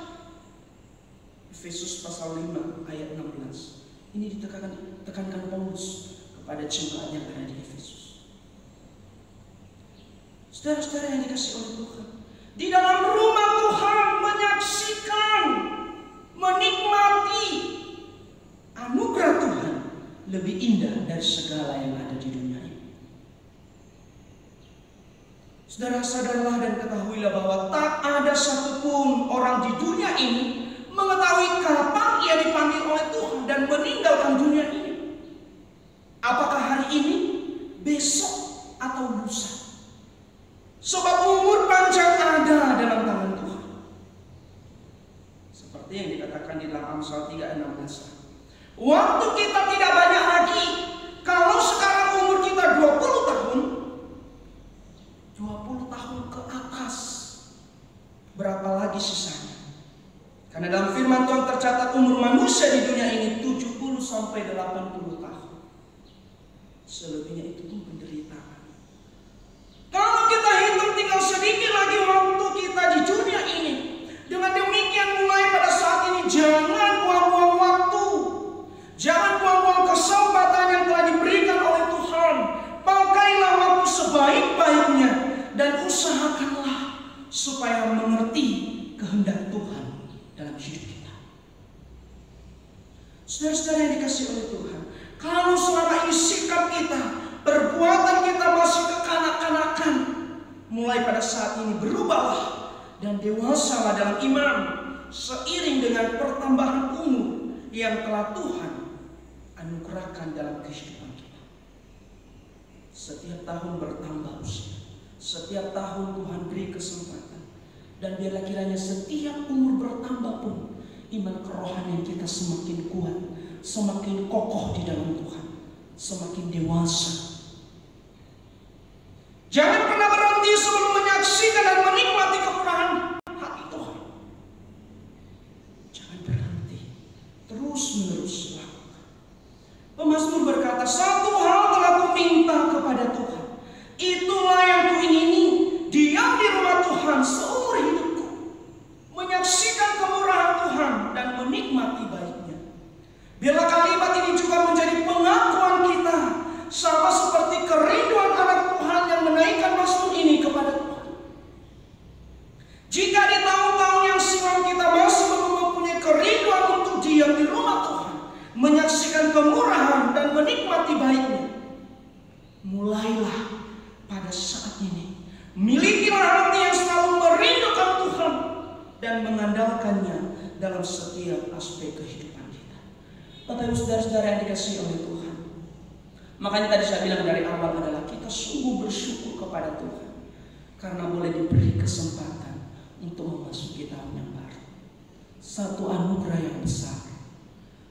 Efesus pasal 5 ayat 16. Ini ditekankan Paulus kepada jemaat yang ada di Efesus. Saudara-saudara yang dikasihi oleh Tuhan, di dalam rumah Tuhan menyaksikan, menikmati anugerah Tuhan lebih indah dari segala yang ada di dunia ini. Saudara, sadarlah dan ketahuilah bahwa tak ada satupun orang di dunia ini mengetahui kapan ia dipanggil oleh Tuhan dan meninggalkan dunia ini. Apakah hari ini, besok, atau lusa? Sebab umur panjang ada dalam tangan Tuhan. Seperti yang dikatakan di dalam Amsal 3:16. Waktu kita tidak banyak lagi. Kalau sekarang umur kita 20 tahun, 20 tahun ke atas, berapa lagi sisanya? Karena dalam firman Tuhan tercatat umur manusia di dunia ini 70 sampai 80 tahun. Selebihnya itu pun penderitaan. Kalau kita hitung tinggal sedikit lagi waktu kita di dunia ini, dengan demikian mulai pada saat ini jangan buang-buang waktu. Jangan buang-buang kesempatan yang telah diberikan oleh Tuhan. Pakailah waktu sebaik-baiknya dan usahakanlah supaya mengerti kehendak Tuhan dalam hidup kita. Saudara-saudara yang dikasihi oleh Tuhan, kalau selama ini sikap kita, perbuatan kita masih kekanak-kanakan, mulai pada saat ini berubahlah dan dewasalah dalam iman seiring dengan pertambahan umur yang telah Tuhan anugerahkan dalam kehidupan kita. Setiap tahun bertambah usia, setiap tahun Tuhan beri kesempatan, dan biarlah kiranya setiap umur bertambah pun iman kerohanian kita semakin kuat, semakin kokoh di dalam Tuhan, semakin dewasa. Jangan pernah berhenti sebelum menyaksikan dan menikmati kemurahan hati Tuhan. Jangan berhenti, terus menerus lakukan. Pemazmur berkata, satu hal telah kuminta kepada Tuhan, itulah yang kuingini, diam di rumah Tuhan seumur hidupku, menyaksikan kemurahan Tuhan dan menikmati baiknya. Biarlah kalimat ini juga menjadi pengakuan kita, sama seperti kerinduan anak Tuhan yang menaikkan mazmur ini kepada Tuhan. Jika di tahun-tahun yang silam kita masih belum mempunyai kerinduan untuk diam di rumah Tuhan, menyaksikan kemurahan dan menikmati baiknya, mulailah pada saat ini. Milikilah hati yang selalu merindukan Tuhan dan mengandalkannya dalam setiap aspek kehidupan kita. Bapak Ibu saudara-saudara yang dikasihi oleh Tuhan, makanya tadi saya bilang dari awal adalah kita sungguh bersyukur kepada Tuhan karena boleh diberi kesempatan untuk memasuki tahun yang baru. Satu anugerah yang besar.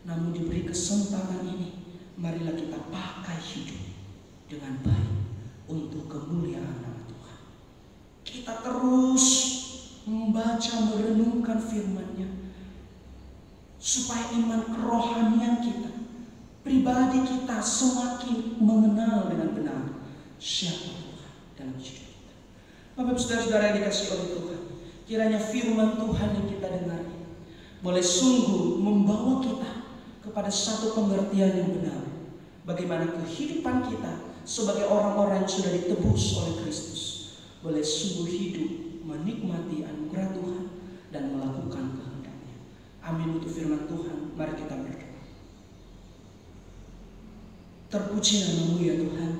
Namun diberi kesempatan ini, marilah kita pakai hidup dengan baik untuk kemuliaan nama Tuhan. Kita terus membaca, merenungkan firman-Nya, supaya iman kerohanian kita, pribadi kita semakin mengenal dengan benar siapa Tuhan dalam hidup kita. Bapak saudara-saudara yang dikasihi oleh Tuhan, kiranya firman Tuhan yang kita dengar boleh sungguh membawa kita kepada satu pengertian yang benar bagaimana kehidupan kita sebagai orang-orang yang sudah ditebus oleh Kristus. boleh sungguh hidup menikmati anugerah Tuhan dan melakukan kehendak-Nya. Amin. Untuk firman Tuhan, mari kita berdoa. Terpuji nama-Mu ya Tuhan.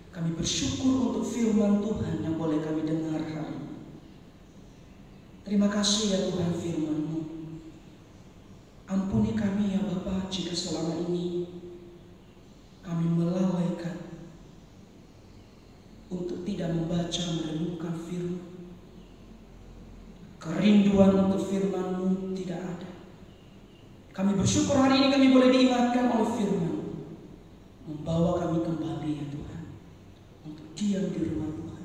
Kami bersyukur untuk firman Tuhan yang boleh kami dengar hari ini. Terima kasih ya Tuhan firman-Mu. Ampuni kami ya Bapa jika selama ini kami melalaikan untuk tidak membaca merenungkan firman. Kerinduan untuk firman-Mu tidak ada. Kami bersyukur hari ini kami boleh diingatkan oleh firman, membawa kami kembali ya Tuhan, untuk diam di rumah Tuhan,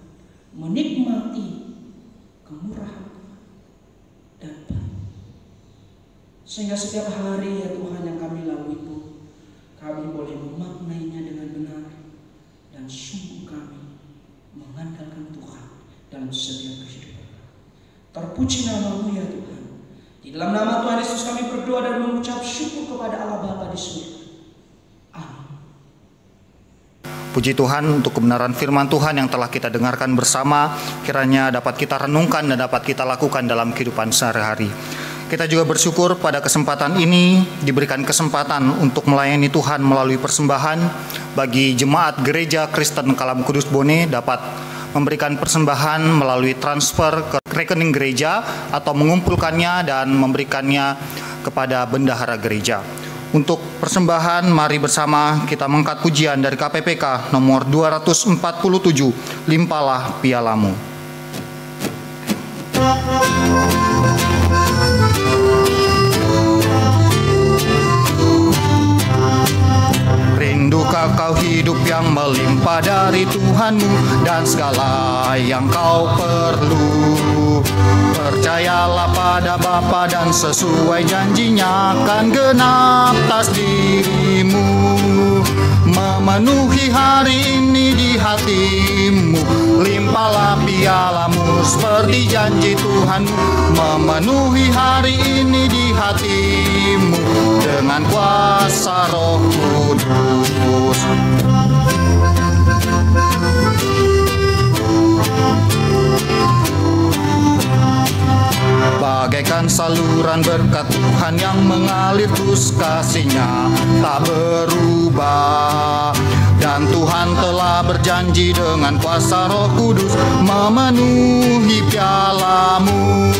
menikmati kemurahan Tuhan dan baik. Sehingga setiap hari ya Tuhan yang kami lalui pun, kami boleh memaknainya dengan benar, dan sungguh kami mengandalkan Tuhan dalam setiap kehidupan. Terpuji nama-Mu ya Tuhan. Di dalam nama Tuhan Yesus kami berdoa dan mengucap syukur kepada Allah Bapa di surga. Amin. Puji Tuhan untuk kebenaran firman Tuhan yang telah kita dengarkan bersama, kiranya dapat kita renungkan dan dapat kita lakukan dalam kehidupan sehari-hari. Kita juga bersyukur pada kesempatan ini diberikan kesempatan untuk melayani Tuhan melalui persembahan bagi jemaat Gereja Kristen Kalam Kudus Bone dapat memberikan persembahan melalui transfer ke rekening gereja atau mengumpulkannya dan memberikannya kepada bendahara gereja. Untuk persembahan, mari bersama kita mengangkat pujian dari KPPK nomor 247, Limpahlah Pialamu. Rindukah kau hidup yang melimpah dari Tuhanmu dan segala yang kau perlu? Percayalah pada Bapa dan sesuai janjinya akan genap atas dirimu. Memenuhi hari ini di hatimu, limpahlah pialamu seperti janji Tuhanmu. Memenuhi hari ini di hatimu dengan kuasa Roh Kudus. Bagaikan saluran berkat Tuhan yang mengalir terus, kasih-Nya tak berubah. Dan Tuhan telah berjanji dengan kuasa Roh Kudus memenuhi pialamu.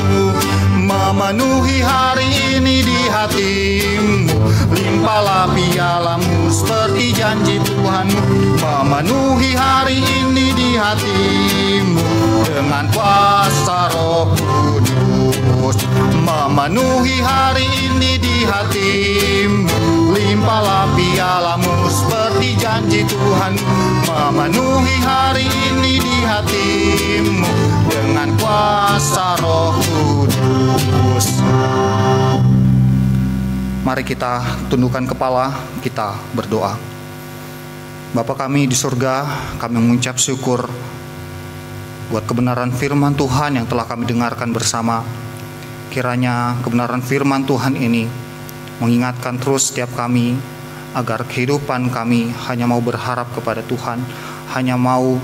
Memenuhi hari ini di hatimu, limpahlah pialamu seperti janji Tuhanmu. Memenuhi hari ini di hatimu dengan kuasa Roh Kudus. Memenuhi hari ini di hatimu, limpahlah pialamu seperti janji Tuhan. Memenuhi hari ini di hatimu dengan kuasa Roh Kudus. Mari kita tundukkan kepala, kita berdoa. Bapa kami di surga, kami mengucap syukur buat kebenaran firman Tuhan yang telah kami dengarkan bersama. Kiranya kebenaran firman Tuhan ini mengingatkan terus setiap kami agar kehidupan kami hanya mau berharap kepada Tuhan, hanya mau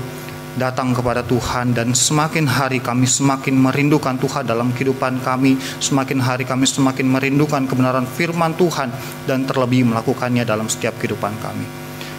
datang kepada Tuhan, dan semakin hari kami semakin merindukan Tuhan dalam kehidupan kami, semakin hari kami semakin merindukan kebenaran firman Tuhan dan terlebih melakukannya dalam setiap kehidupan kami.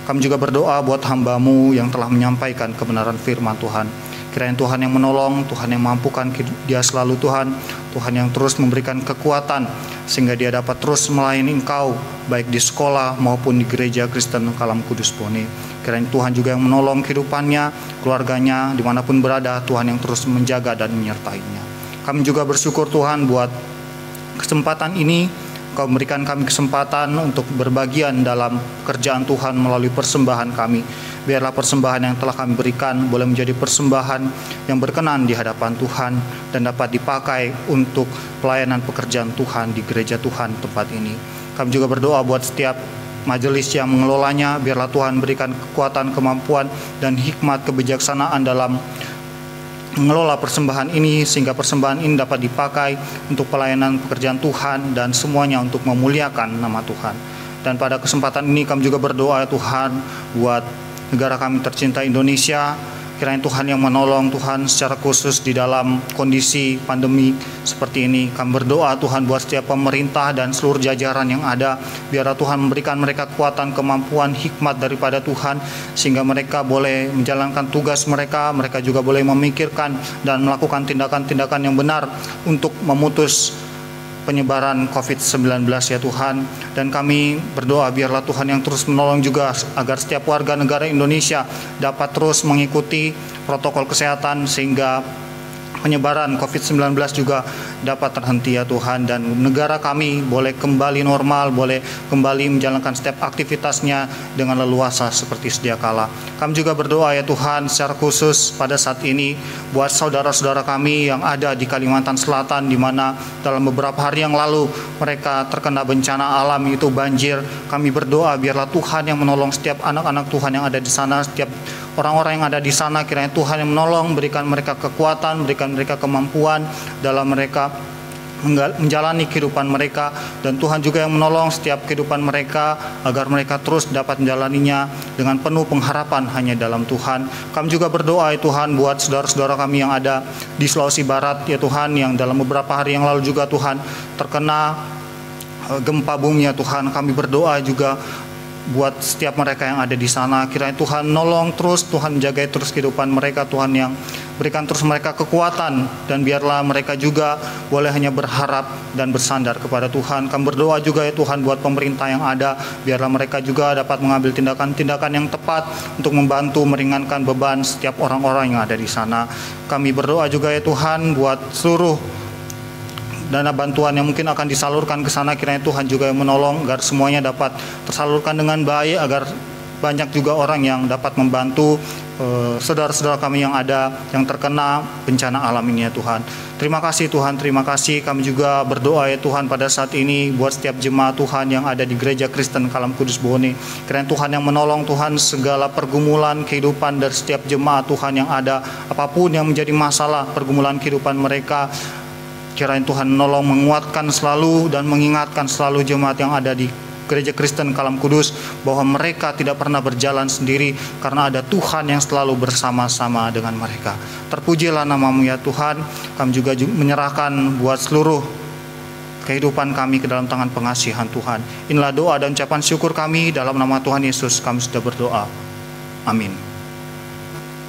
Kami juga berdoa buat hamba-Mu yang telah menyampaikan kebenaran firman Tuhan. Kiranya Tuhan yang menolong, Tuhan yang mampukan dia selalu Tuhan, Tuhan yang terus memberikan kekuatan sehingga dia dapat terus melayani Engkau baik di sekolah maupun di Gereja Kristen Kalam Kudus Bone. Kiranya Tuhan juga yang menolong kehidupannya, keluarganya, dimanapun berada, Tuhan yang terus menjaga dan menyertainya. Kami juga bersyukur Tuhan buat kesempatan ini, Kau memberikan kami kesempatan untuk berbagian dalam pekerjaan Tuhan melalui persembahan kami. Biarlah persembahan yang telah kami berikan boleh menjadi persembahan yang berkenan di hadapan Tuhan dan dapat dipakai untuk pelayanan pekerjaan Tuhan di gereja Tuhan tempat ini. Kami juga berdoa buat setiap majelis yang mengelolanya, biarlah Tuhan berikan kekuatan, kemampuan, dan hikmat kebijaksanaan dalam mengelola persembahan ini, sehingga persembahan ini dapat dipakai untuk pelayanan pekerjaan Tuhan dan semuanya untuk memuliakan nama Tuhan. Dan pada kesempatan ini kami juga berdoa Tuhan buat negara kami tercinta Indonesia. kiranya Tuhan yang menolong Tuhan secara khusus di dalam kondisi pandemi seperti ini. Kami berdoa Tuhan buat setiap pemerintah dan seluruh jajaran yang ada, biarlah Tuhan memberikan mereka kekuatan, kemampuan, hikmat daripada Tuhan, sehingga mereka boleh menjalankan tugas mereka juga boleh memikirkan dan melakukan tindakan-tindakan yang benar untuk memutus penyebaran COVID-19 ya Tuhan. Dan kami berdoa biarlah Tuhan yang terus menolong juga agar setiap warga negara Indonesia dapat terus mengikuti protokol kesehatan sehingga penyebaran COVID-19 juga dapat terhenti ya Tuhan, dan negara kami boleh kembali normal, boleh kembali menjalankan setiap aktivitasnya dengan leluasa seperti sedia kala. Kami juga berdoa ya Tuhan secara khusus pada saat ini buat saudara-saudara kami yang ada di Kalimantan Selatan, di mana dalam beberapa hari yang lalu mereka terkena bencana alam, itu banjir. Kami berdoa biarlah Tuhan yang menolong setiap anak-anak Tuhan yang ada di sana, setiap orang-orang yang ada di sana, kiranya Tuhan yang menolong, berikan mereka kekuatan, berikan mereka kemampuan dalam mereka menjalani kehidupan mereka, dan Tuhan juga yang menolong setiap kehidupan mereka agar mereka terus dapat menjalaninya dengan penuh pengharapan hanya dalam Tuhan. Kami juga berdoa ya Tuhan buat saudara-saudara kami yang ada di Sulawesi Barat ya Tuhan, yang dalam beberapa hari yang lalu juga Tuhan terkena gempa bumi ya Tuhan. Kami berdoa juga buat setiap mereka yang ada di sana, kiranya Tuhan nolong terus, Tuhan jaga terus kehidupan mereka, Tuhan yang berikan terus mereka kekuatan, dan biarlah mereka juga boleh hanya berharap dan bersandar kepada Tuhan. Kami berdoa juga ya Tuhan buat pemerintah yang ada, biarlah mereka juga dapat mengambil tindakan-tindakan yang tepat untuk membantu meringankan beban setiap orang-orang yang ada di sana. Kami berdoa juga ya Tuhan buat seluruh dana bantuan yang mungkin akan disalurkan ke sana, kiranya Tuhan juga yang menolong agar semuanya dapat tersalurkan dengan baik, agar banyak juga orang yang dapat membantu saudara-saudara kami yang ada yang terkena bencana alam ini ya Tuhan. Terima kasih Tuhan, terima kasih. Kami juga berdoa ya Tuhan pada saat ini buat setiap jemaat Tuhan yang ada di Gereja Kristen Kalam Kudus Bone. Kiranya Tuhan yang menolong Tuhan segala pergumulan kehidupan dari setiap jemaat Tuhan yang ada, apapun yang menjadi masalah pergumulan kehidupan mereka, kiranya Tuhan menolong, menguatkan selalu dan mengingatkan selalu jemaat yang ada di Gereja Kristen Kalam Kudus bahwa mereka tidak pernah berjalan sendiri karena ada Tuhan yang selalu bersama-sama dengan mereka. Terpujilah nama-Mu ya Tuhan. Kami juga menyerahkan buat seluruh kehidupan kami ke dalam tangan pengasihan Tuhan. Inilah doa dan ucapan syukur kami dalam nama Tuhan Yesus kami sudah berdoa. Amin.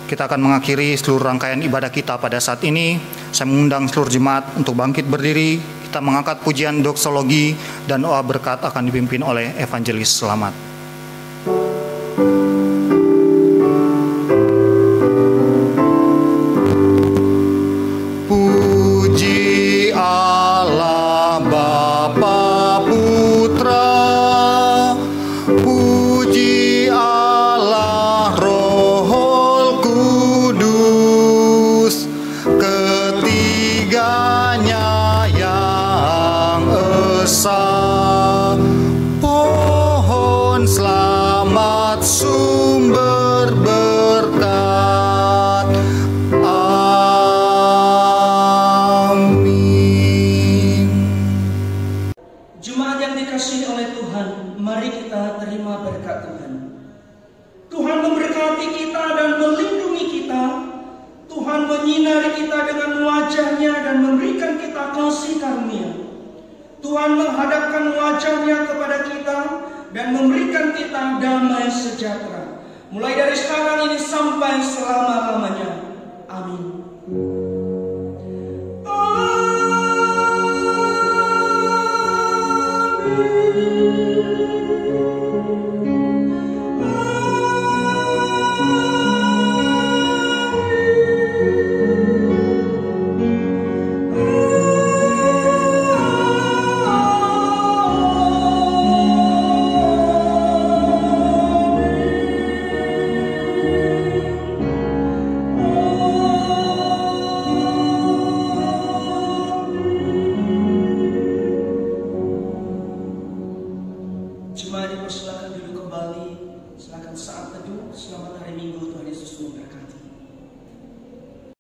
Kita akan mengakhiri seluruh rangkaian ibadah kita pada saat ini. Saya mengundang seluruh jemaat untuk bangkit berdiri. Kita mengangkat pujian doksologi dan doa berkat akan dipimpin oleh Evangelis Selamat. Puji Allah Bapa Putra, puji Allah Roh Kudus, ketiganya yang esa, pohon selamat sumber berkat. Amin. Jemaat yang dikasihi oleh Tuhan, mari kita terima berkat Tuhan. Tuhan memberkati kita dan melindungi kita. Tuhan menyinari kita dengan wajah-Nya dan memberikan kita kasih karunia. Tuhan menghadapkan wajah-Nya kepada kita dan memberikan kita damai sejahtera, mulai dari sekarang ini sampai selama-lamanya. Amin. Jemaat dipersilakan duduk kembali. Silakan saat teduh. Selamat hari Minggu, Tuhan Yesus memberkati.